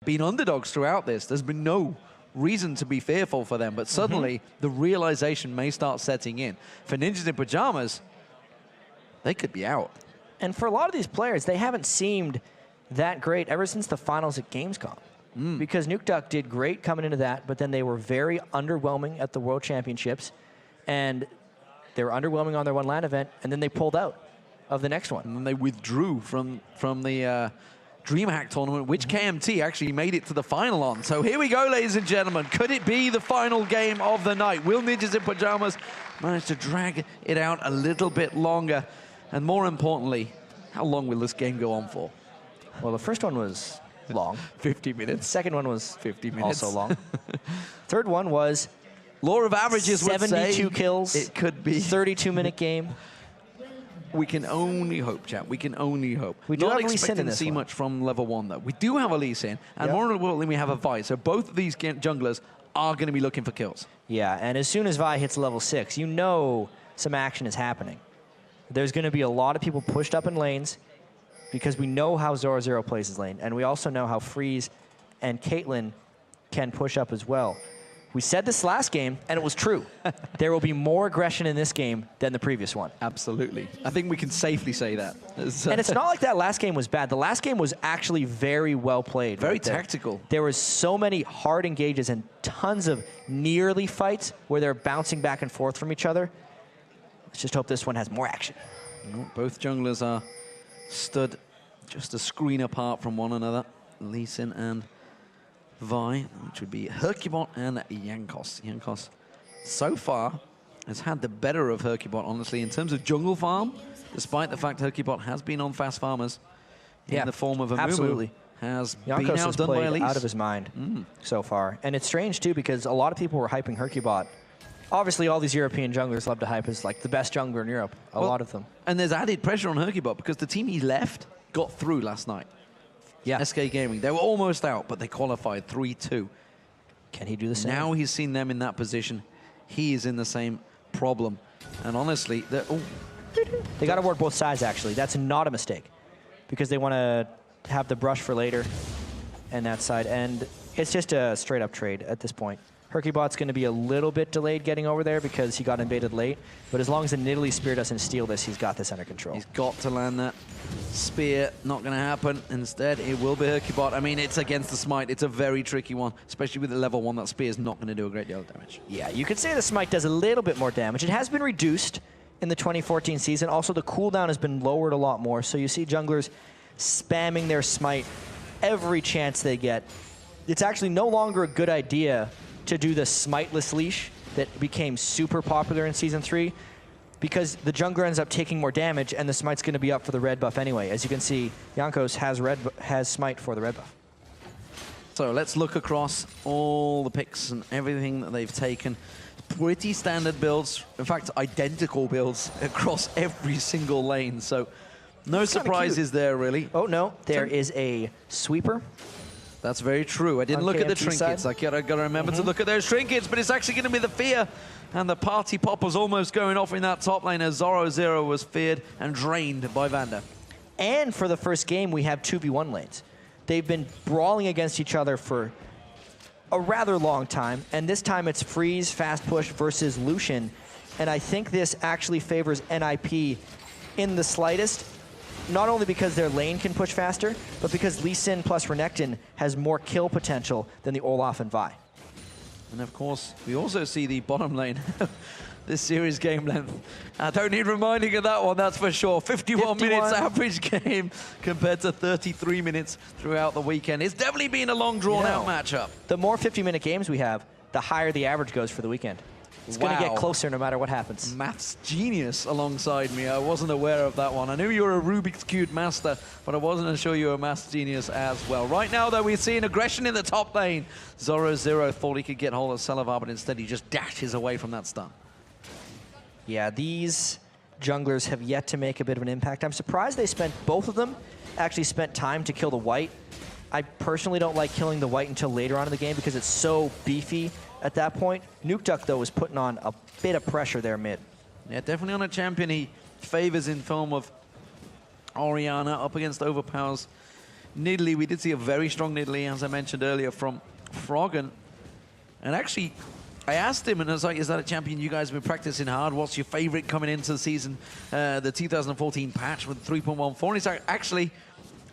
been underdogs throughout this. There's been no reason to be fearful for them, but suddenly the realization may start setting in. For Ninjas in Pajamas, they could be out. And for a lot of these players, they haven't seemed that great ever since the finals at Gamescom. Because Nukeduck did great coming into that, but then they were very underwhelming at the World Championships, and they were underwhelming on their one LAN event, and then they pulled out of the next one. And then they withdrew from the DreamHack tournament, which KMT actually made it to the final on. So here we go, ladies and gentlemen. Could it be the final game of the night? Will Ninjas in Pajamas manage to drag it out a little bit longer? And more importantly, how long will this game go on for? Well, the first one was long. 50 minutes. Second one was 50 minutes. also long. Third one was law of averages would say 72 kills. It could be 32-minute game. We can only hope, chat. We can only hope. We do Not have Lee Sin in expecting to this see one. much from level 1, though. We do have a Lee Sin, and more importantly, we have a Vi. So both of these junglers are going to be looking for kills. Yeah, and as soon as Vi hits level 6, you know some action is happening. There's going to be a lot of people pushed up in lanes because we know how Zoro plays his lane, and we also know how Freeze and Caitlyn can push up as well. We said this last game, and it was true. There will be more aggression in this game than the previous one. Absolutely. I think we can safely say that. And it's not like that last game was bad. The last game was actually very well played. Very tactical. There was so many hard engages and tons of nearly fights where they're bouncing back and forth from each other. Let's just hope this one has more action. Both junglers are stood just a screen apart from one another. Lee Sin and Vi, which would be Hercubot and Jankos. Jankos, so far, has had the better of Hercubot, honestly, in terms of jungle farm, despite the fact Hercubot has been on fast farmers in the form of a absolutely. Has Jankos been has outdone by played Elise. out of his mind so far. And it's strange, too, because a lot of people were hyping Hercubot. Obviously, all these European junglers love to hype as like the best jungler in Europe, a lot of them. And there's added pressure on Hercubot because the team he left got through last night. Yeah. SK Gaming, they were almost out, but they qualified 3-2. Can he do the same? Now he's seen them in that position. He is in the same problem. And honestly, they got to work both sides, actually. That's not a mistake because they want to have the brush for later and that side. And it's just a straight-up trade at this point. Hercubot's going to be a little bit delayed getting over there because he got invaded late. But as long as the Nidalee Spear doesn't steal this, he's got this under control. He's got to land that spear. Not going to happen. Instead, it will be Hercubot. I mean, it's against the Smite. It's a very tricky one, especially with the level 1. That spear is not going to do a great deal of damage. Yeah, you could say the Smite does a little bit more damage. It has been reduced in the 2014 season. Also, the cooldown has been lowered a lot more. So you see junglers spamming their Smite every chance they get. It's actually no longer a good idea to do the smiteless leash that became super popular in Season 3 because the jungler ends up taking more damage and the smite's going to be up for the red buff anyway. As you can see, Jankos has smite for the red buff. So let's look across all the picks and everything that they've taken. Pretty standard builds, in fact, identical builds across every single lane. So no surprises there, really. Oh, no, there is a sweeper. That's very true. I didn't look at the trinkets. I gotta remember to look at those trinkets, but it's actually going to be the fear. And the party pop was almost going off in that top lane as Zoro was feared and drained by Vander. And for the first game, we have 2v1 lanes. They've been brawling against each other for a rather long time. And this time it's Freeze, Fast Push versus Lucian. And I think this actually favors NIP in the slightest. Not only because their lane can push faster, but because Lee Sin plus Renekton has more kill potential than the Olaf and Vi. And of course, we also see the bottom lane. This series game length. I don't need reminding of that one, that's for sure. 51 minutes average game compared to 33 minutes throughout the weekend. It's definitely been a long drawn-out matchup. The more 50-minute games we have, the higher the average goes for the weekend. It's going to get closer no matter what happens. Maths genius alongside me. I wasn't aware of that one. I knew you were a Rubik's Cube master, but I wasn't sure you were a maths genius as well. Right now, though, we're seeing aggression in the top lane. Zoro thought he could get hold of Selavar, but instead he just dashes away from that stun. Yeah, these junglers have yet to make a bit of an impact. I'm surprised they spent, both of them, actually spent time to kill the white. I personally don't like killing the white until later on in the game because it's so beefy at that point. Nukeduck, though, is putting on a bit of pressure there mid. Yeah, definitely on a champion he favors in form of Orianna up against Overpower's Nidalee, we did see a very strong Nidalee, as I mentioned earlier, from Froggen. And actually, I asked him, and I was like, is that a champion you guys have been practicing hard? What's your favorite coming into the season? The 2014 patch with 3.14. And he's like, actually,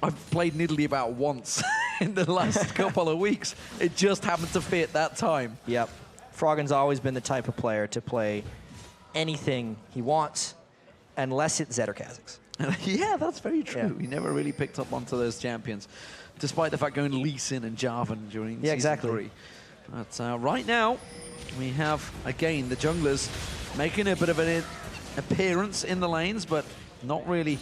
I've played Nidalee about once in the last couple of weeks. It just happened to fit that time. Yep. Froggen's always been the type of player to play anything he wants, unless it's Zed or Kha'Zix. Yeah, that's very true. Yeah. He never really picked up onto those champions, despite the fact going Lee Sin and Jarvan during season 3. But right now, we have, again, the junglers making a bit of an appearance in the lanes, but not really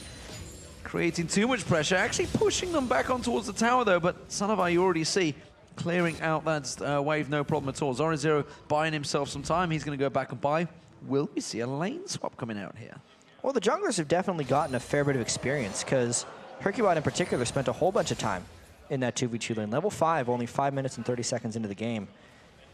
creating too much pressure. Actually pushing them back on towards the tower, though, but Sanovar, you already see, clearing out that wave, no problem at all. Zoro buying himself some time. He's going to go back and buy. Will we see a lane swap coming out here? Well, the junglers have definitely gotten a fair bit of experience, because Hercubot in particular spent a whole bunch of time in that 2v2 lane. Level 5, only 5 minutes and 30 seconds into the game,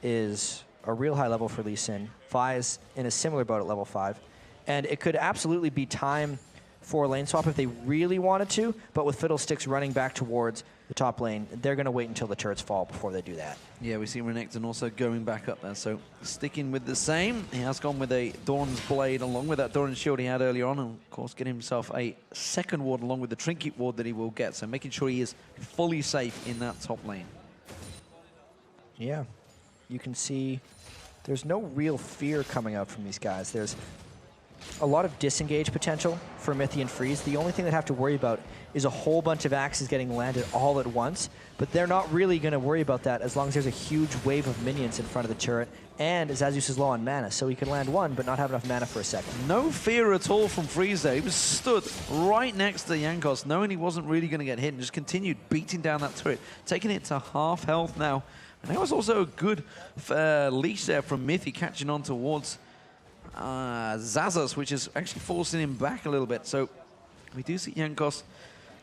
is a real high level for Lee Sin. Vi is in a similar boat at level 5. And it could absolutely be time for a lane swap if they really wanted to, but with Fiddlesticks running back towards the top lane, they're going to wait until the turrets fall before they do that. Yeah, we see Renekton also going back up there, so sticking with the same. He has gone with a Doran's Blade along with that Doran's Shield he had earlier on, and of course getting himself a second ward along with the Trinket ward that he will get, so making sure he is fully safe in that top lane. Yeah, you can see there's no real fear coming out from these guys. There's a lot of disengage potential for Mithy and Freeze. The only thing they have to worry about is a whole bunch of axes getting landed all at once, but they're not really going to worry about that as long as there's a huge wave of minions in front of the turret, and Zazus is low on mana, so he can land one but not have enough mana for a second. No fear at all from Freeze there. He was stood right next to Jankos, knowing he wasn't really going to get hit, and just continued beating down that turret, taking it to half health now. And that was also a good leash there from Mithy, catching on towards Zazus, which is actually forcing him back a little bit. So we do see Jankos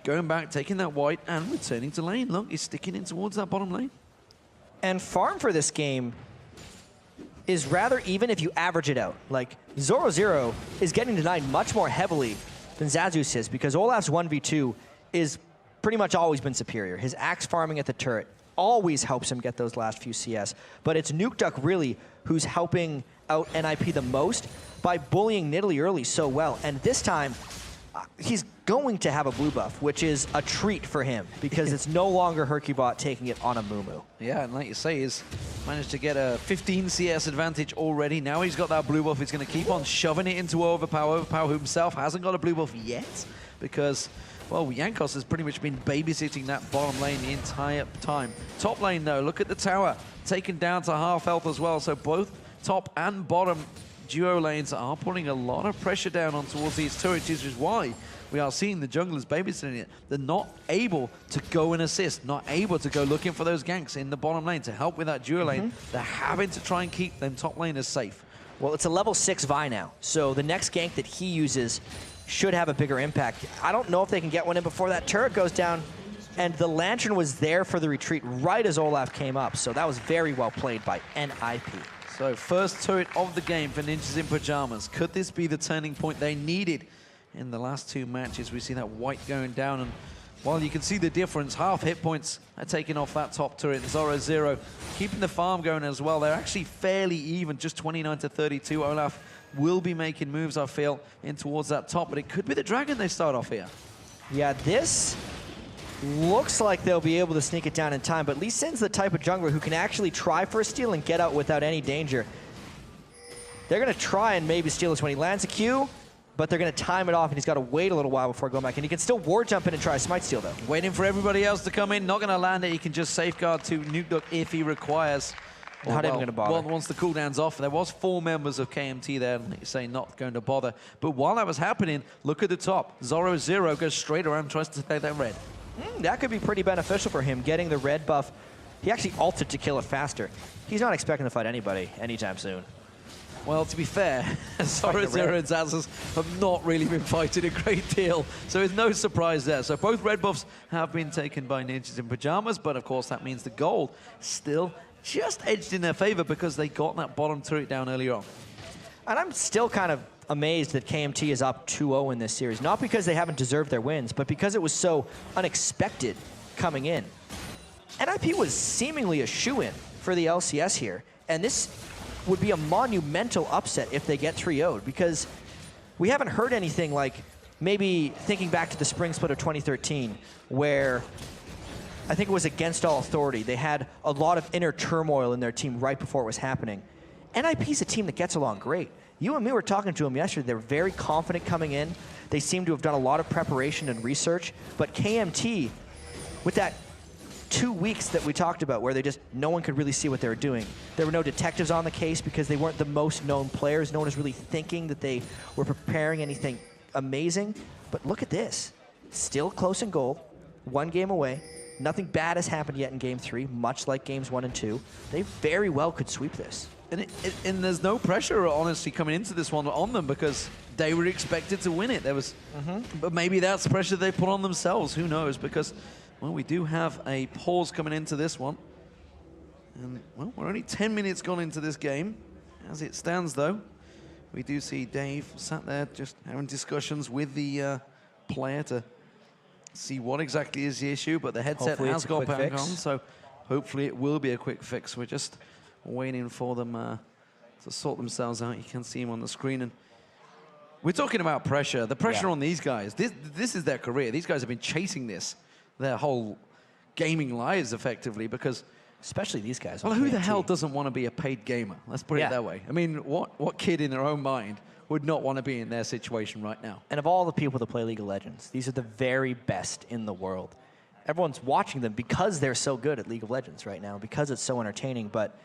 going back, taking that white, and returning to lane. Look, he's sticking in towards that bottom lane. And farm for this game is rather even if you average it out. Like, Zoro is getting denied much more heavily than Zazus is, because Olaf's 1v2 is pretty much always been superior. His axe farming at the turret always helps him get those last few CS. But it's Nukeduck really who's helping out NIP the most by bullying Nidalee early so well. And this time, he's going to have a blue buff, which is a treat for him, because it's no longer Hercubot taking it on a Mumu. Yeah, and like you say, he's managed to get a 15 CS advantage already. Now he's got that blue buff. He's going to keep on shoving it into Overpower. Overpower himself hasn't got a blue buff yet, because, well, Jankos has pretty much been babysitting that bottom lane the entire time. Top lane, though, look at the tower, taken down to half health as well. So both top and bottom duo lanes are putting a lot of pressure down on towards these turrets, which is why we are seeing the junglers babysitting it. They're not able to go and assist, not able to go looking for those ganks in the bottom lane to help with that duo lane. They're having to try and keep them top laners safe. Well, it's a level 6 Vi now, so the next gank that he uses should have a bigger impact. I don't know if they can get one in before that turret goes down, and the Lantern was there for the retreat right as Olaf came up, so that was very well played by NIP. So first turret of the game for Ninjas in Pajamas. Could this be the turning point they needed in the last two matches? We see that white going down, and while you can see the difference, half hit points are taking off that top turret. Zoro keeping the farm going as well. They're actually fairly even, just 29 to 32. Olaf will be making moves, I feel, in towards that top, but it could be the Dragon they start off here. Yeah, this looks like they'll be able to sneak it down in time, but Lee Sin's the type of jungler who can actually try for a steal and get out without any danger. They're going to try and maybe steal this when he lands a Q, but they're going to time it off, and he's got to wait a little while before going back. And he can still ward jump in and try a smite steal, though. Waiting for everybody else to come in, not going to land it. He can just safeguard to Nukeduck if he requires. Not even going to bother. Well, once the cooldown's off, there was 4 members of KMT there, and you say not going to bother. But while that was happening, look at the top. Zoro goes straight around, tries to take that red. That could be pretty beneficial for him, getting the red buff. He actually ulted to kill it faster. He's not expecting to fight anybody anytime soon. Well, to be fair, Zoro and Zazus have not really been fighting a great deal, so it's no surprise there. So both red buffs have been taken by Ninjas in Pajamas, but of course that means the gold still just edged in their favor because they got that bottom turret down earlier on. And I'm still kind of amazed that KMT is up 2-0 in this series. Not because they haven't deserved their wins, but because it was so unexpected coming in. NIP was seemingly a shoo-in for the LCS here, and this would be a monumental upset if they get 3-0'd, because we haven't heard anything like, maybe thinking back to the Spring Split of 2013, where I think it was against all authority. They had a lot of inner turmoil in their team right before it was happening. NIP's a team that gets along great. You and me were talking to them yesterday. They're very confident coming in. They seem to have done a lot of preparation and research. But KMT, with that 2 weeks that we talked about where no one could really see what they were doing. There were no detectives on the case because they weren't the most known players. No one was really thinking that they were preparing anything amazing. But look at this. Still close in goal. 1 game away. Nothing bad has happened yet in Game 3, much like Games 1 and 2. They very well could sweep this. And there's no pressure, honestly, coming into this one on them because they were expected to win it. There was, but maybe that's pressure they put on themselves. Who knows? Because, well, we do have a pause coming into this one. And, well, we're only 10 minutes gone into this game. As it stands, though, we do see Dave sat there just having discussions with the player to see what exactly is the issue, but the headset Hopefully has got back fix. on, so hopefully it will be a quick fix. We're just waiting for them to sort themselves out. You can see them on the screen. And we're talking about pressure. The pressure on these guys, this is their career. These guys have been chasing this their whole gaming lives, effectively, because... Especially these guys. Well, who the hell doesn't want to be a paid gamer? Let's put it that way. I mean, what kid in their own mind would not want to be in their situation right now? And of all the people that play League of Legends, these are the very best in the world. Everyone's watching them because they're so good at League of Legends right now, because it's so entertaining. But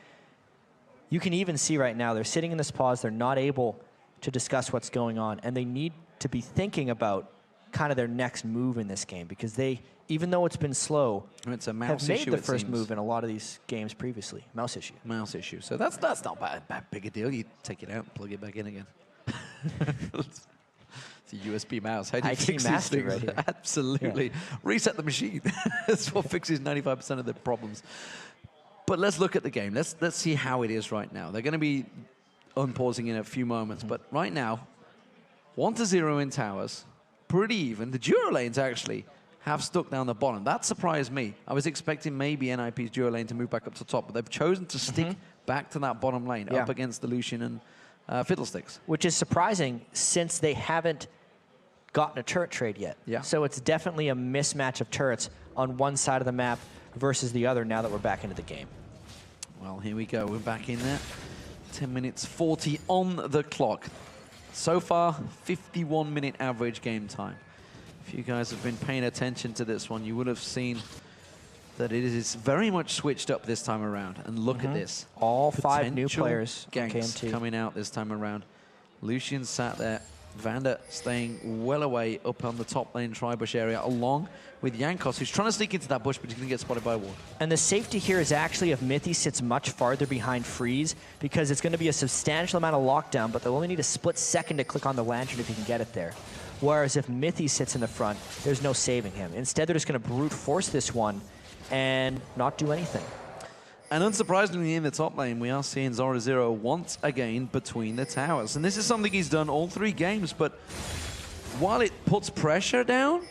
you can even see right now, they're sitting in this pause, they're not able to discuss what's going on, and they need to be thinking about kind of their next move in this game, because they, even though it's been slow, it's a mouse have made issue, the first move in a lot of these games previously. Mouse issue. Mouse issue. So that's not that big a deal. You take it out and plug it back in again. It's a USB mouse. How do you fix these things? Right here. Absolutely. Yeah. Reset the machine. That's what fixes 95% of the problems. But let's look at the game. Let's see how it is right now. They're going to be unpausing in a few moments, but right now, 1-0 in towers. Pretty even. The duo lanes actually have stuck down the bottom. That surprised me. I was expecting maybe NIP's duo lane to move back up to top, but they've chosen to stick back to that bottom lane up against the Lucian and Fiddlesticks. Which is surprising since they haven't gotten a turret trade yet. Yeah. So it's definitely a mismatch of turrets on one side of the map versus the other now that we're back into the game. Well, here we go. We're back in there. 10 minutes 40 on the clock. So far, 51-minute average game time. If you guys have been paying attention to this one, you would have seen that it is very much switched up this time around. And look at this. All 5 new players ganks KMT coming out this time around. Lucian sat there. Vander staying well away up on the top lane tri-bush area, along with Jankos, who's trying to sneak into that bush, but he's going to get spotted by a ward. And the safety here is actually if Mithy sits much farther behind Freeze, because it's going to be a substantial amount of lockdown, but they'll only need a split second to click on the lantern if he can get it there. Whereas if Mithy sits in the front, there's no saving him. Instead, they're just going to brute force this one and not do anything. And unsurprisingly, in the top lane, we are seeing Zoro once again between the towers. And this is something he's done all 3 games, but while it puts pressure down,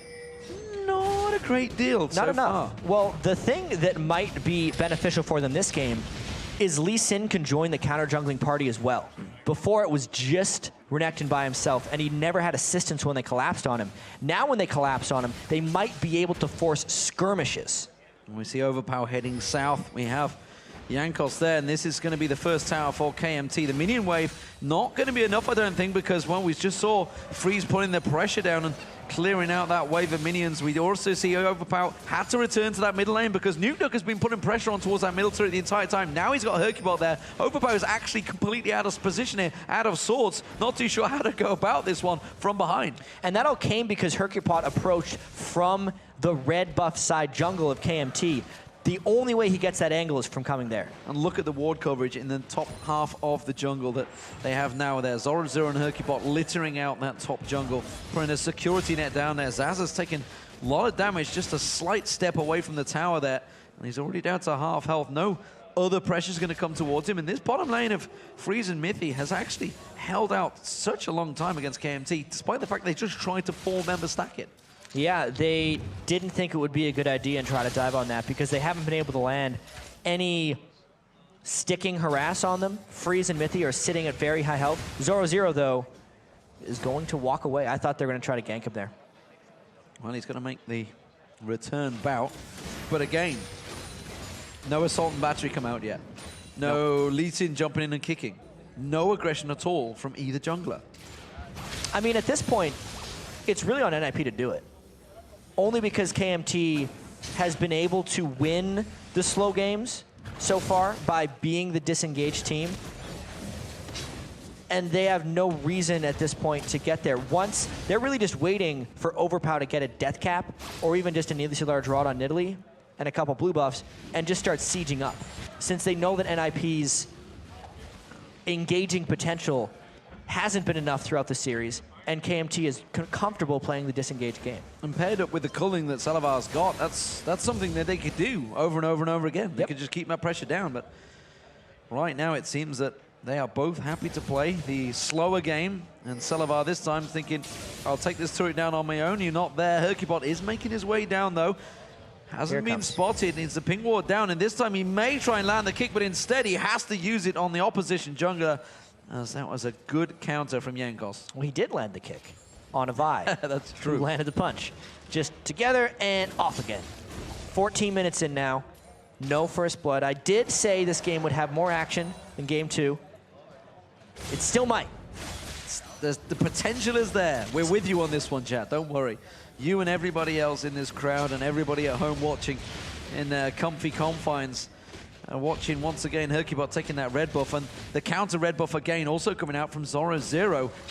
not a great deal so Not enough. far. Well, the thing that might be beneficial for them this game is Lee Sin can join the counter-jungling party as well. Before, it was just Renekton by himself, and he never had assistance when they collapsed on him. Now when they collapse on him, they might be able to force skirmishes. We see Overpower heading south. We have Jankos there, and this is going to be the first tower for KMT. The minion wave not going to be enough, I don't think, because, well, we just saw Freeze putting the pressure down and clearing out that wave of minions. We also see Overpower had to return to that middle lane because Nukeduck has been putting pressure on towards that middle turret the entire time. Now he's got Hercubot there. Overpower is actually completely out of position here, out of sorts. Not too sure how to go about this one from behind. And that all came because Hercubot approached from the red buff side jungle of KMT. The only way he gets that angle is from coming there. And look at the ward coverage in the top half of the jungle that they have now there. Zoro and Hercubot littering out that top jungle, putting a security net down there. Zaza's taking a lot of damage, just a slight step away from the tower there. And he's already down to half health. No other pressure is going to come towards him. And this bottom lane of Freeze and Mithy has actually held out such a long time against KMT, despite the fact they just tried to 4-member stack it. Yeah, they didn't think it would be a good idea and try to dive on that because they haven't been able to land any sticking harass on them. Freeze and Mithy are sitting at very high health. 0-0, though, is going to walk away. I thought they were going to try to gank him there. Well, he's going to make the return bout. But again, no assault and battery come out yet. No Lee Sin jumping in and kicking. No aggression at all from either jungler. I mean, at this point, it's really on NIP to do it. Only because KMT has been able to win the slow games so far by being the disengaged team. And they have no reason at this point to get there. Once, they're really just waiting for Overpow to get a death cap, or even just a needlessly large rod on Nidalee and a couple blue buffs, and just start sieging up. Since they know that NIP's engaging potential hasn't been enough throughout the series, and KMT is comfortable playing the disengaged game. And paired up with the culling that Salavar's got, that's something that they could do over and over and over again. They could just keep that pressure down, but right now it seems that they are both happy to play the slower game, and Salavar this time thinking, I'll take this turret down on my own. You're not there. Hercubot is making his way down, though. Hasn't been spotted, needs the ping ward down, and this time he may try and land the kick, but instead he has to use it on the opposition jungler, as that was a good counter from Jankos. Well, he did land the kick on a Vi. That's true. Who landed the punch. Just together and off again. 14 minutes in now. No first blood. I did say this game would have more action than game 2. It still might. The potential is there. We're with you on this one, chat. Don't worry. You and everybody else in this crowd and everybody at home watching in comfy confines. Watching once again Hercubot taking that red buff, and the counter red buff again also coming out from Zoro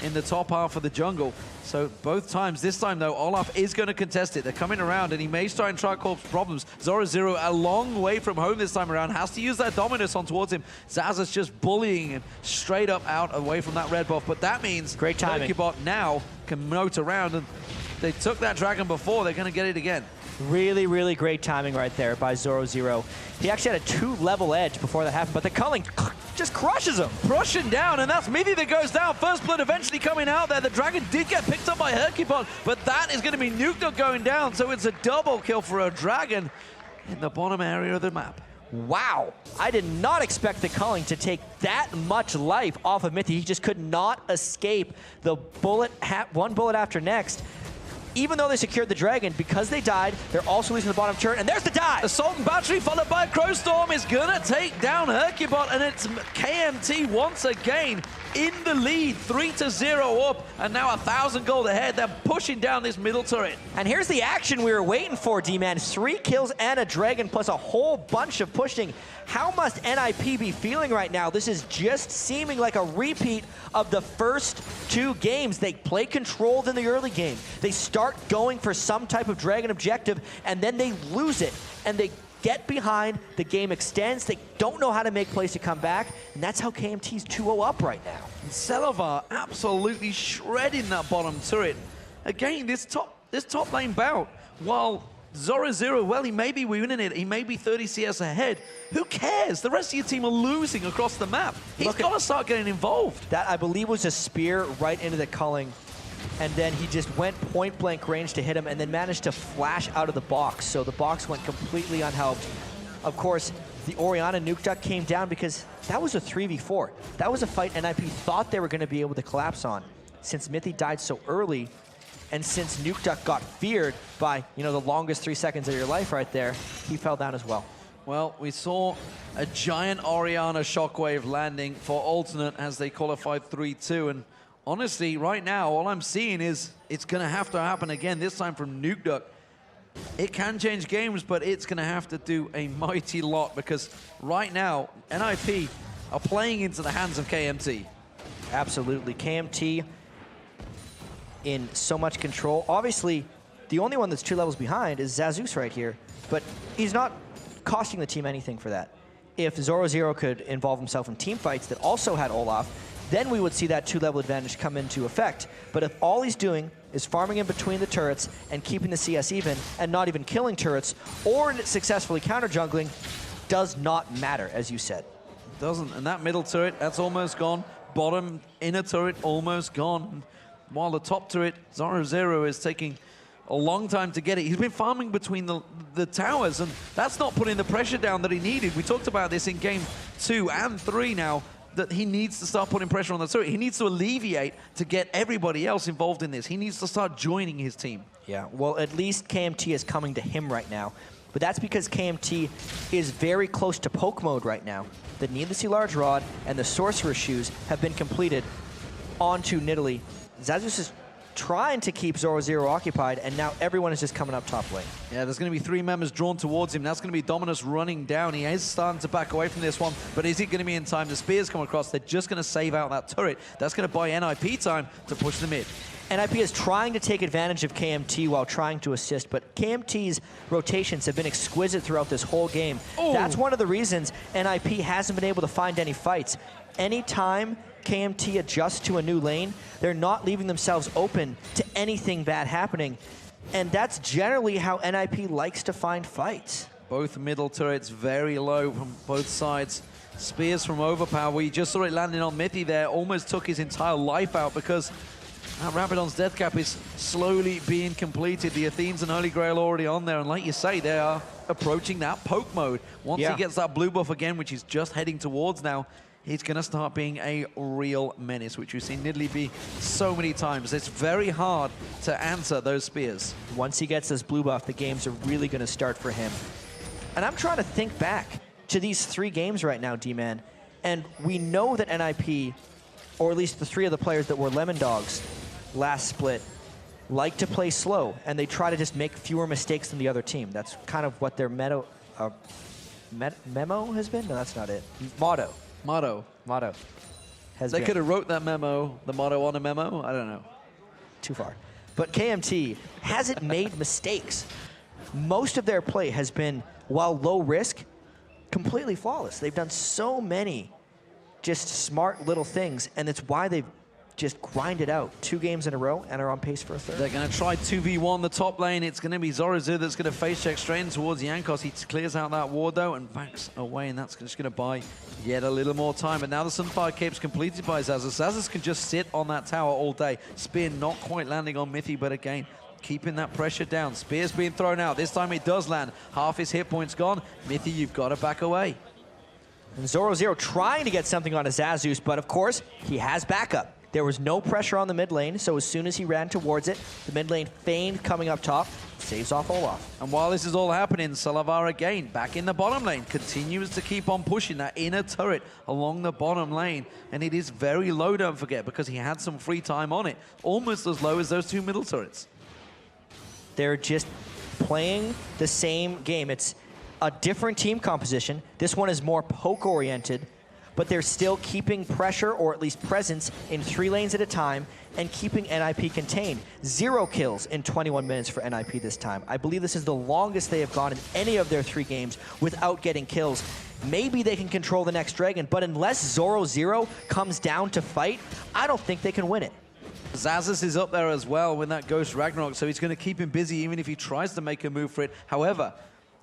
in the top half of the jungle. So both times, this time though, Olaf is going to contest it. They're coming around and he may try and cause problems. Zoro a long way from home this time around, has to use that Dominus on towards him. Zaza's just bullying him straight up out away from that red buff, but that means great timing. Hercubot now can moat around, and they took that dragon before, they're going to get it again. Really, really great timing right there by Zoro. He actually had a 2-level edge before that happened, but the culling just crushes him. Rushing down, and that's Mithy that goes down. First blood eventually coming out there. The dragon did get picked up by Hercubot, but that is going to be Nuked going down, so it's a double kill for a dragon in the bottom area of the map. Wow. I did not expect the culling to take that much life off of Mithy. He just could not escape the bullet, one bullet after next. Even though they secured the dragon, because they died, they're also losing the bottom turret, and there's the dive! Assault and battery followed by Crowstorm is gonna take down Hercubot, and it's KMT once again in the lead, 3-0 up, and now 1,000 gold ahead. They're pushing down this middle turret. And here's the action we were waiting for, D-Man. 3 kills and a dragon, plus a whole bunch of pushing. How must NIP be feeling right now? This is just seeming like a repeat of the first 2 games. They play controlled in the early game. They start going for some type of dragon objective, and then they lose it. And they get behind, the game extends, they don't know how to make plays to come back, and that's how KMT's 2-0 up right now. And Salavar absolutely shredding that bottom turret. Again, this top lane bout, while Zoro, well, he may be winning it, he may be 30 CS ahead. Who cares? The rest of your team are losing across the map. He's got to start getting involved. That, I believe, was a spear right into the culling, and then he just went point-blank range to hit him and then managed to flash out of the box, so the box went completely unhelped. Of course, the Orianna Nuke Duck came down because that was a 3v4. That was a fight NIP thought they were going to be able to collapse on. Since Mithy died so early, and since Nuke Duck got feared by, you know, the longest 3 seconds of your life right there, he fell down as well. Well, we saw a giant Orianna shockwave landing for alternate as they qualified 3-2, and honestly, right now, all I'm seeing is it's going to have to happen again, this time from Nuke Duck. It can change games, but it's going to have to do a mighty lot, because right now, NIP are playing into the hands of KMT. Absolutely. KMT in so much control. Obviously, the only one that's 2 levels behind is Zazus right here, but he's not costing the team anything for that. If Zoro could involve himself in team fights that also had Olaf, then we would see that 2-level advantage come into effect. But if all he's doing is farming in between the turrets and keeping the CS even, and not even killing turrets, or successfully counter-jungling, does not matter, as you said. It doesn't, and that middle turret, that's almost gone. Bottom inner turret, almost gone. While the top turret, Zoro is taking a long time to get it. He's been farming between the towers, and that's not putting the pressure down that he needed. We talked about this in game 2 and 3 now, that he needs to start putting pressure on the turret. He needs to alleviate to get everybody else involved in this. He needs to start joining his team. Yeah, well, at least KMT is coming to him right now. But that's because KMT is very close to poke mode right now. The Needlessly Large Rod and the Sorcerer's Shoes have been completed onto Nidalee. Zazus is trying to keep 0-0 occupied, and now everyone is just coming up top lane. Yeah, there's going to be 3 members drawn towards him. That's going to be Dominus running down. He is starting to back away from this one, but is he going to be in time? The spears come across. They're just going to save out that turret. That's going to buy NIP time to push the mid. NIP is trying to take advantage of KMT while trying to assist, but KMT's rotations have been exquisite throughout this whole game. Ooh. That's one of the reasons NIP hasn't been able to find any fights. Anytime KMT adjusts to a new lane, they're not leaving themselves open to anything bad happening. And that's generally how NIP likes to find fights. Both middle turrets very low from both sides. Spears from Overpower. We just saw it landing on Mithy there. Almost took his entire life out because Rabadon's death cap is slowly being completed. The Athenes and Holy Grail already on there. And like you say, they are approaching that poke mode. Once he gets that blue buff again, which he's just heading towards now, he's going to start being a real menace, which we've seen Nidalee be so many times. It's very hard to answer those spears. Once he gets this blue buff, the games are really going to start for him. And I'm trying to think back to these 3 games right now, D-Man. And we know that NIP, or at least the 3 of the players that were Lemon Dogs last split, like to play slow. And they try to just make fewer mistakes than the other team. That's kind of what their memo has been? No, that's not it. Motto. Has They been. could have wrote that memo, the motto on a memo. I don't know. Too far. But KMT hasn't made mistakes. Most of their play has been, while low risk, completely flawless. They've done so many just smart little things, and it's why they've just grinded out 2 games in a row and are on pace for a 3rd. They're going to try 2v1 the top lane. It's going to be Zorozu that's going to face check straight in towards Jankos. He clears out that ward though and backs away, and that's just going to buy yet a little more time. But now the Sunfire Cape's completed by Zazus. Zazus can just sit on that tower all day. Spear not quite landing on Mithy, but again, keeping that pressure down. Spear's being thrown out. This time it does land. Half his hit points gone. Mithy, you've got to back away. And 0-0 trying to get something on a Zazus, but of course, he has backup. There was no pressure on the mid lane, so as soon as he ran towards it, the mid lane feigned coming up top, saves off Olaf. And while this is all happening, Salavar again, back in the bottom lane, continues to keep on pushing that inner turret along the bottom lane. And it is very low, don't forget, because he had some free time on it. Almost as low as those 2 middle turrets. They're just playing the same game. It's a different team composition. This one is more poke-oriented, but they're still keeping pressure, or at least presence, in 3 lanes at a time and keeping NIP contained. 0 kills in 21 minutes for NIP this time. I believe this is the longest they have gone in any of their 3 games without getting kills. Maybe they can control the next dragon, but unless 0-0 comes down to fight, I don't think they can win it. Zazus is up there as well with that Ghost Ragnarok, so he's going to keep him busy even if he tries to make a move for it. However,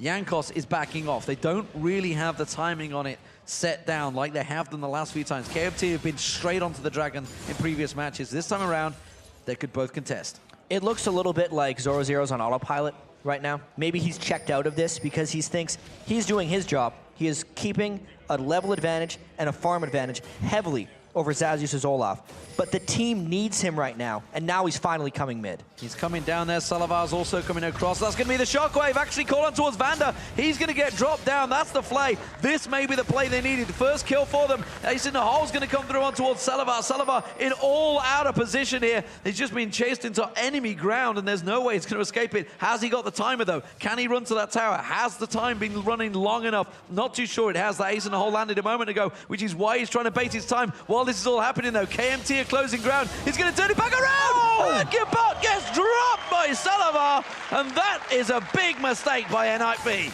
Jankos is backing off. They don't really have the timing on it set down like they have done the last few times. KMT have been straight onto the dragon in previous matches. This time around, they could both contest. It looks a little bit like 0-0's on autopilot right now. Maybe he's checked out of this because he thinks he's doing his job. He is keeping a level advantage and a farm advantage heavily over Zazus' Olaf. But the team needs him right now, and now he's finally coming mid. He's coming down there. Salavar's also coming across. That's going to be the shockwave. Actually call on towards Vander. He's going to get dropped down. That's the play. This may be the play they needed. The first kill for them. Ace in the hole's going to come through on towards Salavar. Salavar in all out of position here. He's just been chased into enemy ground, and there's no way he's going to escape it. Has he got the timer, though? Can he run to that tower? Has the time been running long enough? Not too sure it has. That Ace in the hole landed a moment ago, which is why he's trying to bait his time while this is all happening, though. KMT are closing ground. He's going to turn it back around. Herkibot gets dropped by Salavar, and that is a big mistake by NIP.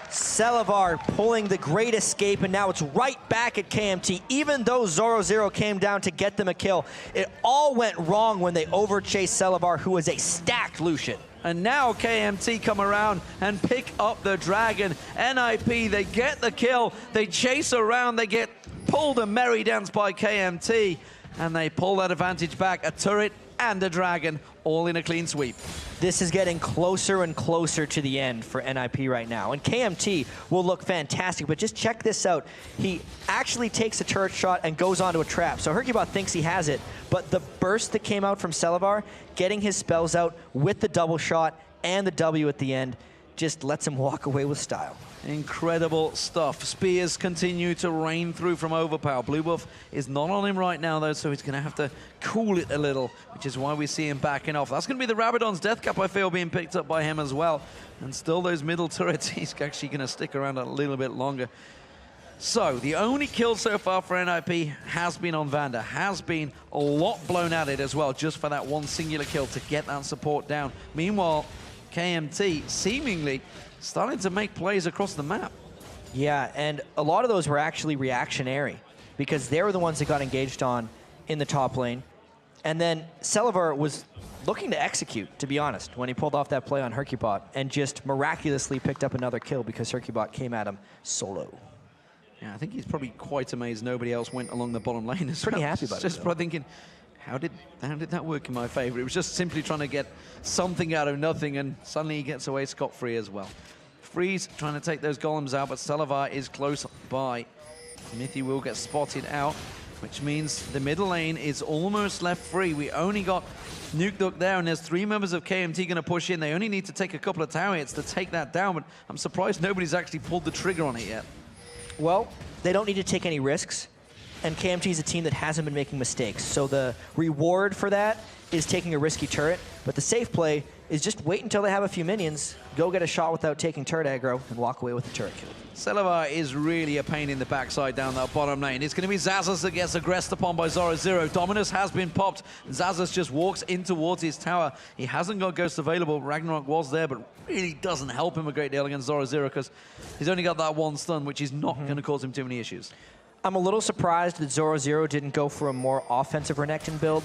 Salavar pulling the great escape, and now it's right back at KMT. Even though 0-0 came down to get them a kill, it all went wrong when they overchased Salavar, who was a stacked Lucian. And now KMT come around and pick up the dragon. NIP, they get the kill. They chase around. They get pulled a merry dance by KMT. And they pull that advantage back. A turret and a dragon all in a clean sweep. This is getting closer and closer to the end for NIP right now. And KMT will look fantastic, but just check this out. He actually takes a turret shot and goes onto a trap. So Hercubot thinks he has it, but the burst that came out from Selavar, getting his spells out with the double shot and the W at the end, just lets him walk away with style. Incredible stuff. Spears continue to rain through from Overpower. Blue buff is not on him right now, though, so he's going to have to cool it a little, which is why we see him backing off. That's going to be the Rabadon's Death Cap, I feel, being picked up by him as well. And still those middle turrets, he's actually going to stick around a little bit longer. So, the only kill so far for NIP has been on Vander. Has been a lot blown at it as well, just for that one singular kill to get that support down. Meanwhile, KMT seemingly starting to make plays across the map. Yeah, and a lot of those were actually reactionary because they were the ones that got engaged on in the top lane. And then Selavar was looking to execute, to be honest, when he pulled off that play on Hercubot and just miraculously picked up another kill because Hercubot came at him solo. Yeah, I think he's probably quite amazed nobody else went along the bottom lane as well. Pretty happy about it. Just probably thinking, how did that work in my favor? It was just simply trying to get something out of nothing, and suddenly he gets away scot-free as well. Freeze trying to take those golems out, but Selavar is close by. Smithy will get spotted out, which means the middle lane is almost left free. We only got Nuke Duck there, and there's 3 members of KMT going to push in. They only need to take a couple of tower hits to take that down, but I'm surprised nobody's actually pulled the trigger on it yet. Well, they don't need to take any risks, and KMT is a team that hasn't been making mistakes. So the reward for that is taking a risky turret, but the safe play is just wait until they have a few minions, go get a shot without taking turret aggro, and walk away with the turret kill. Selavar is really a pain in the backside down that bottom lane. It's going to be Xaxus that gets aggressed upon by Zoro. Dominus has been popped. Xaxus just walks in towards his tower. He hasn't got Ghost available. Ragnarok was there, but really doesn't help him a great deal against Zoro because he's only got that one stun, which is not going to cause him too many issues. I'm a little surprised that Zoro didn't go for a more offensive Renekton build.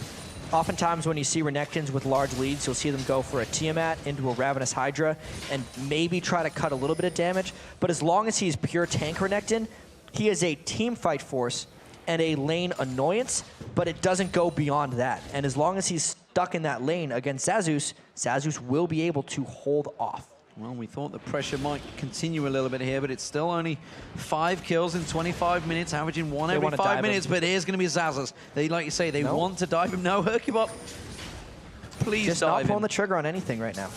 Oftentimes when you see Renektons with large leads, you'll see them go for a Tiamat into a Ravenous Hydra and maybe try to cut a little bit of damage. But as long as he's pure tank Renekton, he is a team fight force and a lane annoyance, but it doesn't go beyond that. And as long as he's stuck in that lane against Xaxus, Xaxus will be able to hold off. Well, we thought the pressure might continue a little bit here, but it's still only 5 kills in 25 minutes, averaging 1 every 5 minutes. But here's going to be Xaxus. They, like you say, they want to dive him. No, Hercubot, please just dive not pulling him. the trigger on anything right now.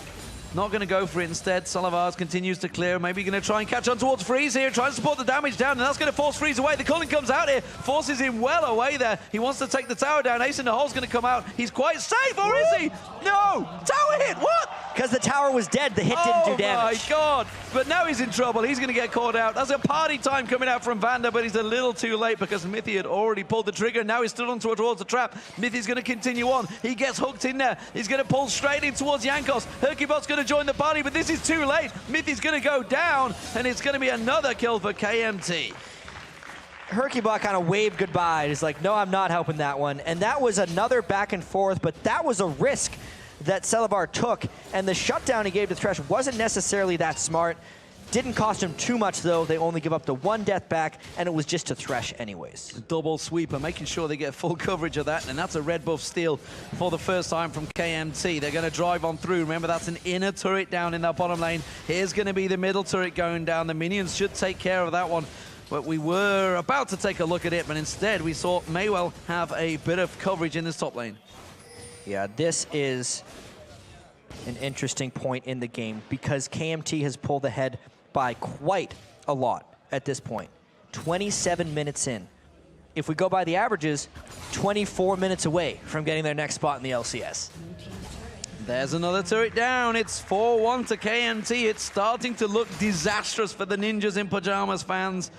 Not going to go for it instead. Selavar continues to clear. Maybe going to try and catch on towards Freeze here. Trying to support the damage down, and that's going to force Freeze away. The Culling comes out here. Forces him well away there. He wants to take the tower down. Ace in the Hole's going to come out. He's quite safe, or is he? No! Tower hit! What? Because the tower was dead. The hit didn't do damage. Oh, my God. But now he's in trouble. He's going to get caught out. That's a party time coming out from Vander, but he's a little too late because Mithy had already pulled the trigger. Now he's stood on towards the trap. Mithy's going to continue on. He gets hooked in there. He's going to pull straight in towards Jankos. Hercubot's going to join the party, but this is too late. Mithy's going to go down, and it's going to be another kill for KMT. Hercubot kind of waved goodbye. He's like, no, I'm not helping that one. And that was another back and forth, but that was a risk that Selavar took, and the shutdown he gave to Thresh wasn't necessarily that smart. Didn't cost him too much, though. They only give up the 1 death back, and it was just to Thresh anyways. Double sweeper, making sure they get full coverage of that, and that's a red buff steal for the first time from KMT. They're going to drive on through. Remember, that's an inner turret down in that bottom lane. Here's going to be the middle turret going down. The minions should take care of that one. But we were about to take a look at it, but instead we saw Maywell have a bit of coverage in this top lane. Yeah, this is an interesting point in the game because KMT has pulled ahead by quite a lot at this point. 27 minutes in. If we go by the averages, 24 minutes away from getting their next spot in the LCS. There's another turret down. It's 4-1 to KMT. It's starting to look disastrous for the Ninjas in Pajamas fans.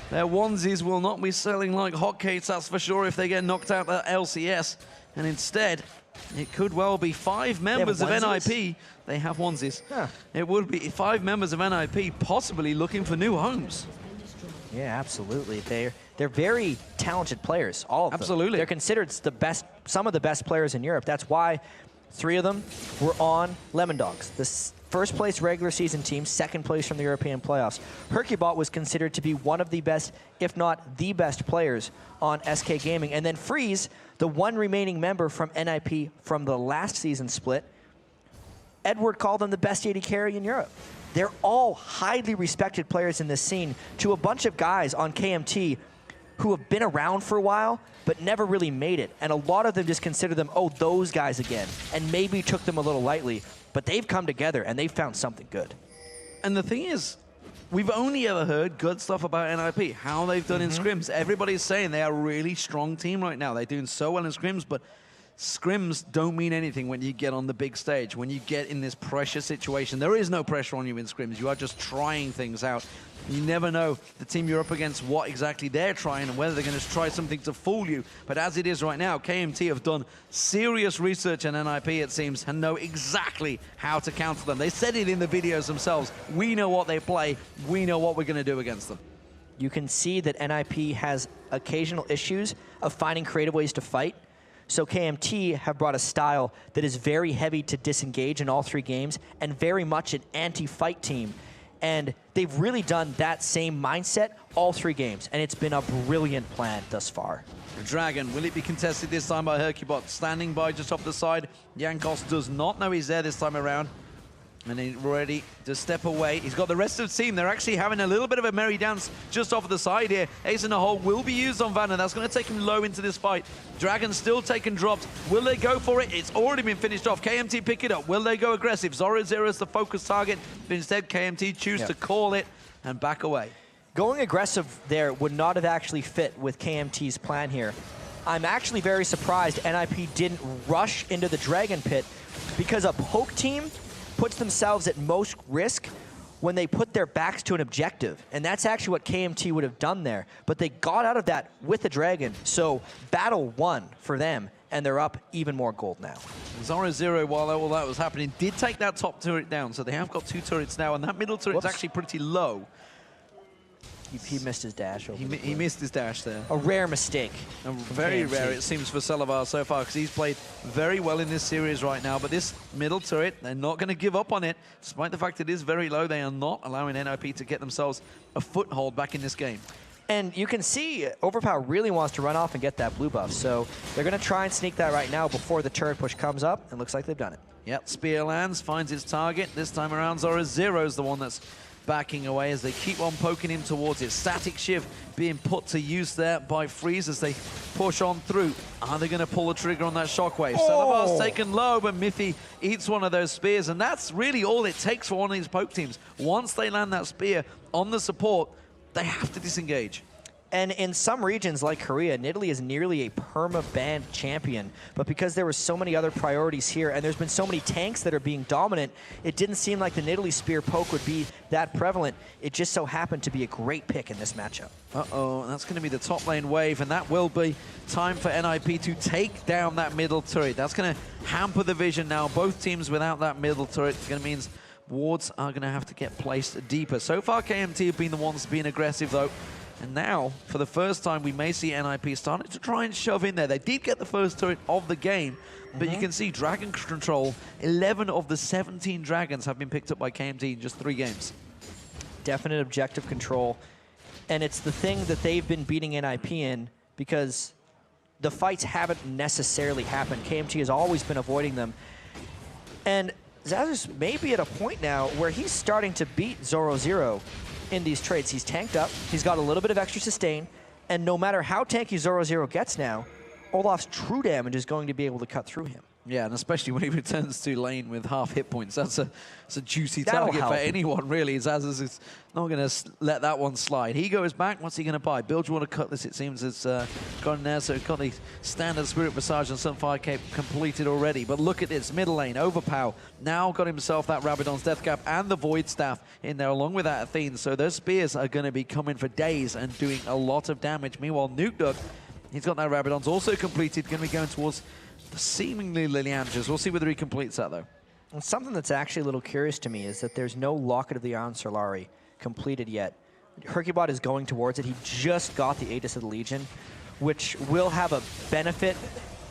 Their onesies will not be selling like hotcakes, that's for sure, if they get knocked out at LCS. And instead, it could well be 5 members of NIP. They have onesies. Huh. It would be 5 members of NIP possibly looking for new homes. Yeah, absolutely. They're very talented players, all of them. Absolutely. They're considered the best, some of the best players in Europe. That's why 3 of them were on Lemon Dogs, the First place regular season team, second place from the European playoffs. Hercubot was considered to be one of the best, if not the best players on SK Gaming. And then Freeze, the one remaining member from NIP from the last season split, Edward called them the best AD carry in Europe. They're all highly respected players in this scene to a bunch of guys on KMT who have been around for a while, but never really made it. And a lot of them just consider them, oh, those guys again, and maybe took them a little lightly. But they've come together, and they've found something good. And the thing is, we've only ever heard good stuff about NIP, how they've done in scrims. Everybody's saying they are a really strong team right now. They're doing so well in scrims, but scrims don't mean anything when you get on the big stage, when you get in this pressure situation. There is no pressure on you in scrims. You are just trying things out. You never know the team you're up against, what exactly they're trying and whether they're going to try something to fool you. But as it is right now, KMT have done serious research on NIP, it seems, and know exactly how to counter them. They said it in the videos themselves. We know what they play. We know what we're going to do against them. You can see that NIP has occasional issues of finding creative ways to fight. So KMT have brought a style that is very heavy to disengage in all 3 games and very much an anti-fight team. And they've really done that same mindset all 3 games. And it's been a brilliant plan thus far. The Dragon, will it be contested this time by Hercubot? Standing by just off the side. Jankos does not know he's there this time around. And he's ready to step away. He's got the rest of the team. They're actually having a little bit of a merry dance just off the side here. Ace in the hole will be used on Vanna. That's going to take him low into this fight. Dragon still taking drops. Will they go for it? It's already been finished off. KMT pick it up. Will they go aggressive? Zoro0 is the focus target. But instead, KMT choose to call it and back away. Going aggressive there would not have actually fit with KMT's plan here. I'm actually very surprised NIP didn't rush into the Dragon Pit because a poke team puts themselves at most risk when they put their backs to an objective. And that's actually what KMT would have done there. But they got out of that with the Dragon. So battle won for them, and they're up even more gold now. Zoro0, while all that was happening, did take that top turret down. So they have got 2 turrets now, and that middle turret's actually pretty low. He missed his dash. He missed his dash there. A rare mistake. Very rare, it seems, for Selavar so far, because he's played very well in this series right now. But this middle turret, they're not going to give up on it. Despite the fact it is very low, they are not allowing NIP to get themselves a foothold back in this game. And you can see Overpower really wants to run off and get that blue buff. So they're going to try and sneak that right now before the turret push comes up. And looks like they've done it. Yep, Spear lands, finds its target. This time around, Zoro0 is the one that's backing away as they keep on poking him towards it. Static Shiv being put to use there by Freeze as they push on through. Are they going to pull the trigger on that shockwave? Selavar's taken low, but Miffy eats one of those spears, and that's really all it takes for one of these poke teams. Once they land that spear on the support, they have to disengage. And in some regions like Korea, Nidalee is nearly a perma-banned champion. But because there were so many other priorities here, and there's been so many tanks that are being dominant, it didn't seem like the Nidalee spear poke would be that prevalent. It just so happened to be a great pick in this matchup. Uh-oh, that's going to be the top lane wave, and that will be time for NIP to take down that middle turret. That's going to hamper the vision now. Both teams without that middle turret, it's going to mean wards are going to have to get placed deeper. So far, KMT have been the ones being aggressive, though. And now, for the first time, we may see NIP starting to try and shove in there. They did get the first turret of the game, but you can see Dragon control. 11 of the 17 Dragons have been picked up by KMT in just 3 games. Definite objective control. And it's the thing that they've been beating NIP in because the fights haven't necessarily happened. KMT has always been avoiding them. And Zazuz may be at a point now where he's starting to beat Zoro0 in these trades. He's tanked up, he's got a little bit of extra sustain, and no matter how tanky Zoro0 gets now, Olaf's true damage is going to be able to cut through him. Yeah, and especially when he returns to lane with half hit points. That's a juicy target for anyone, really. Zazuz is not going to let that one slide. He goes back. What's he going to buy? Bilge Water Cutlass, it seems, has gone there. So got the standard Spirit Massage and Sunfire Cape completed already. But look at this. Middle lane, Overpower. Now got himself that Rabadon's Death Cap and the Void Staff in there, along with that Athene. So those spears are going to be coming for days and doing a lot of damage. Meanwhile, Nuke Duck, he's got that Rabadon's also completed. Going to be going towards the seemingly Liliandras. We'll see whether he completes that, though. And something that's actually a little curious to me is that there's no Locket of the Iron Solari completed yet. Hercubot is going towards it. He just got the Aegis of the Legion, which will have a benefit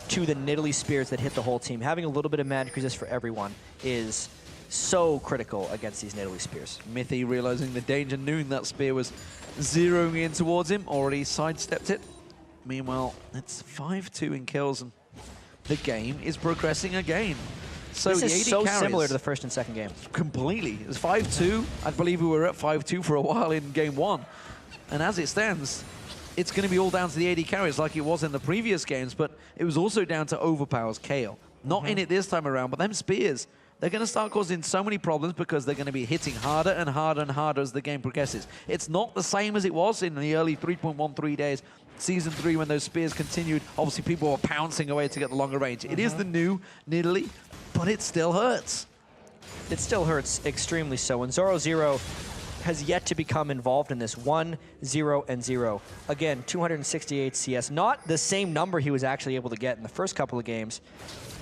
to the Nidalee spears that hit the whole team. Having a little bit of magic resist for everyone is so critical against these Nidalee spears. Mithy realizing the danger, knowing that spear was zeroing in towards him, already sidestepped it. Meanwhile, it's 5-2 in kills, and the game is progressing again. So this the is AD so carries similar to the first and second game. Completely. It was 5-2. I believe we were at 5-2 for a while in game 1. And as it stands, it's going to be all down to the AD carries like it was in the previous games, but it was also down to Overpower's Kale. Not in it this time around, but them spears, they're going to start causing so many problems because they're going to be hitting harder and harder and harder as the game progresses. It's not the same as it was in the early 3.13 days. Season 3, when those spears continued, obviously people were pouncing away to get the longer range. It is the new Nidalee, but it still hurts. It still hurts extremely so. And Zoro has yet to become involved in this 1, 0, and 0. Again, 268 CS. Not the same number he was actually able to get in the first couple of games,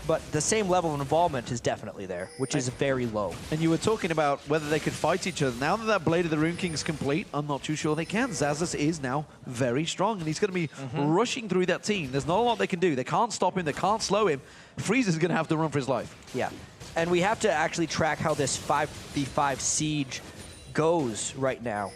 but the same level of involvement is definitely there, which is very low. And you were talking about whether they could fight each other. Now that that Blade of the Rune King is complete, I'm not too sure they can. Xaxus is now very strong, and he's going to be rushing through that team. There's not a lot they can do. They can't stop him. They can't slow him. Freezer's going to have to run for his life. Yeah. And we have to actually track how this 5v5 siege goes right now.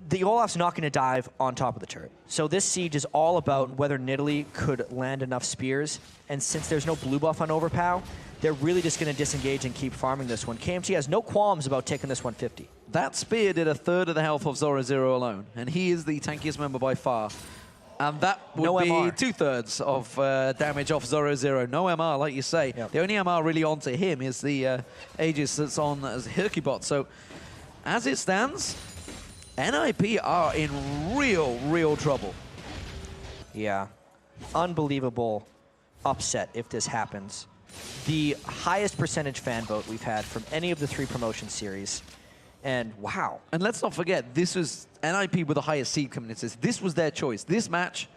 The Olaf's not going to dive on top of the turret. So this siege is all about whether Nidalee could land enough spears. And since there's no blue buff on Overpow, they're really just going to disengage and keep farming this one. KMT has no qualms about taking this 150. That spear did a third of the health of Zoro Zero alone, and he is the tankiest member by far. And that would be MR. 2/3 of damage off Zoro Zero. No MR, like you say. Yep. The only MR really onto him is the Aegis that's on as Hercubot. So as it stands, NIP are in real trouble. Yeah. Unbelievable upset if this happens. The highest percentage fan vote we've had from any of the 3 promotion series. And wow. And let's not forget, this was NIP with the highest seed coming into this. This was their choice. This match,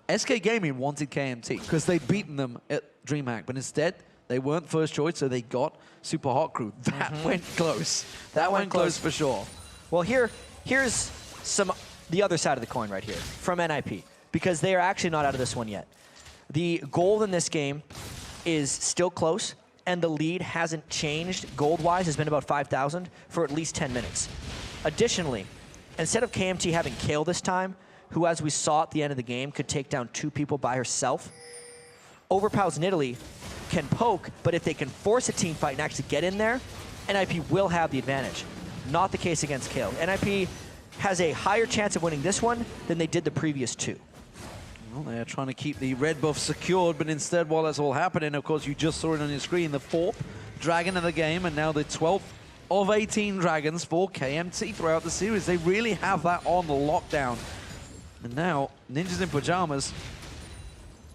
SK Gaming wanted KMT because they'd beaten them at DreamHack, but instead, they weren't first choice, so they got Super Hot Crew. That went close. That went close for sure. Well, here's the other side of the coin right here from NIP, because they are actually not out of this one yet. The gold in this game is still close, and the lead hasn't changed gold-wise. Has been about 5,000 for at least 10 minutes. Additionally, instead of KMT having Kale this time, who, as we saw at the end of the game, could take down 2 people by herself, Overpow's Nidalee can poke, but if they can force a team fight and actually get in there, NIP will have the advantage. Not the case against Kale. NIP has a higher chance of winning this one than they did the previous 2. Well, they're trying to keep the red buff secured, but instead, while that's all happening, of course, you just saw it on your screen, the 4th dragon of the game, and now the 12th of 18 dragons for KMT throughout the series. They really have that on lockdown. And now, Ninjas in Pajamas,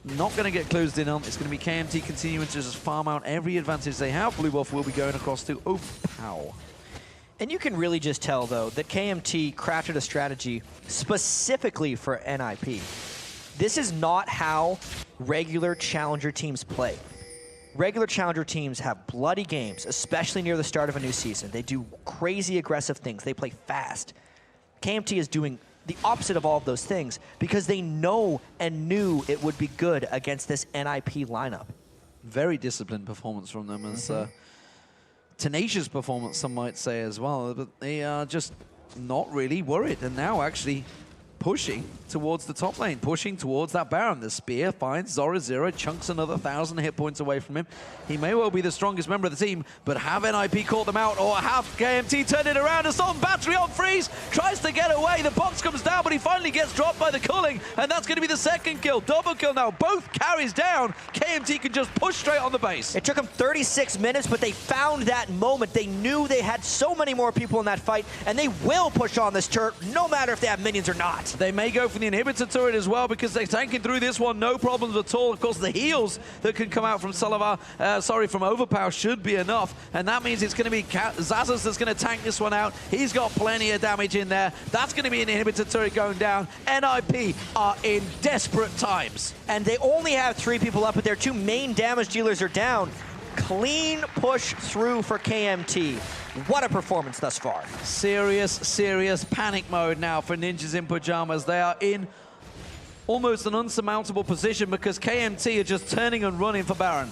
not going to get closed in on. It's going to be KMT continuing to just farm out every advantage they have. Blue buff will be going across to Overpow. And you can really just tell, though, that KMT crafted a strategy specifically for NIP. This is not how regular challenger teams play. Regular challenger teams have bloody games, especially near the start of a new season. They do crazy aggressive things. They play fast. KMT is doing the opposite of all of those things because they know and knew it would be good against this NIP lineup. Very disciplined performance from them. As tenacious performance, some might say as well. But they are just not really worried. And now actually pushing towards the top lane, pushing towards that Baron. The spear finds Zoro Zero, chunks another 1,000 hit points away from him. He may well be the strongest member of the team, but have NIP caught them out, or have KMT turned it around? Assault battery on Freeze, tries to get away, the box comes down, but he finally gets dropped by the culling, and that's going to be the 2nd kill. Double kill now, both carries down. KMT can just push straight on the base. It took them 36 minutes, but they found that moment. They knew they had so many more people in that fight, and they will push on this turret, no matter if they have minions or not. They may go for the inhibitor turret as well because they're tanking through this one, no problems at all. Of course, the heals that can come out from from Overpower should be enough, and that means it's going to be Xaxus that's going to tank this one out. He's got plenty of damage in there. That's going to be an inhibitor turret going down. NIP are in desperate times. And they only have 3 people up, but their 2 main damage dealers are down. Clean push through for KMT. What a performance thus far. Serious panic mode now for Ninjas in Pajamas. They are in almost an unsurmountable position because KMT are just turning and running for Baron.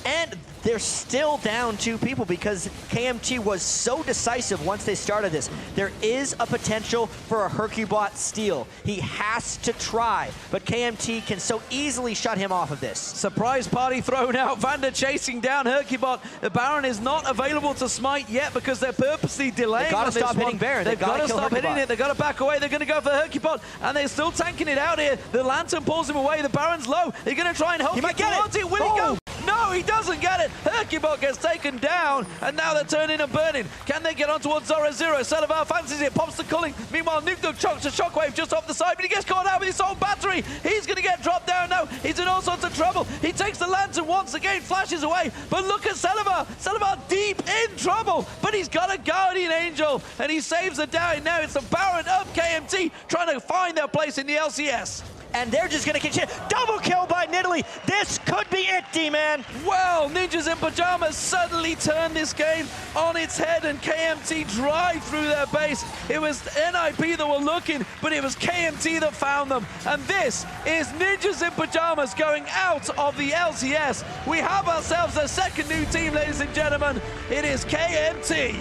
And they're still down 2 people because KMT was so decisive once they started this. There is a potential for a Hercubot steal. He has to try, but KMT can so easily shut him off of this. Surprise party thrown out. Vander chasing down Hercubot. The Baron is not available to smite yet because they're purposely delaying. They've got to stop hitting Baron. They've got to stop hitting it. They've got to back away. They're going to go for Hercubot, and they're still tanking it out here. The Lantern pulls him away. The Baron's low. They're going to try and help. He might get it. Will he go? No, he doesn't get it. Hercubot gets taken down, and now they're turning and burning. Can they get on towards Zora Zero? Salivar fancies it, pops the culling. Meanwhile, Nuke chokes a shockwave just off the side, but he gets caught out with his own battery. He's going to get dropped down now. He's in all sorts of trouble. He takes the Lantern once again, flashes away, but look at Salivar. Salivar deep in trouble, but he's got a Guardian Angel, and he saves the day. Now it's the Baron of KMT trying to find their place in the LCS. And they're just going to continue. Double kill by Nidalee. This could be it, D-Man. Well, Ninjas in Pajamas suddenly turned this game on its head, and KMT drive through their base. It was NIP that were looking, but it was KMT that found them. And this is Ninjas in Pajamas going out of the LCS. We have ourselves a second new team, ladies and gentlemen. It is KMT.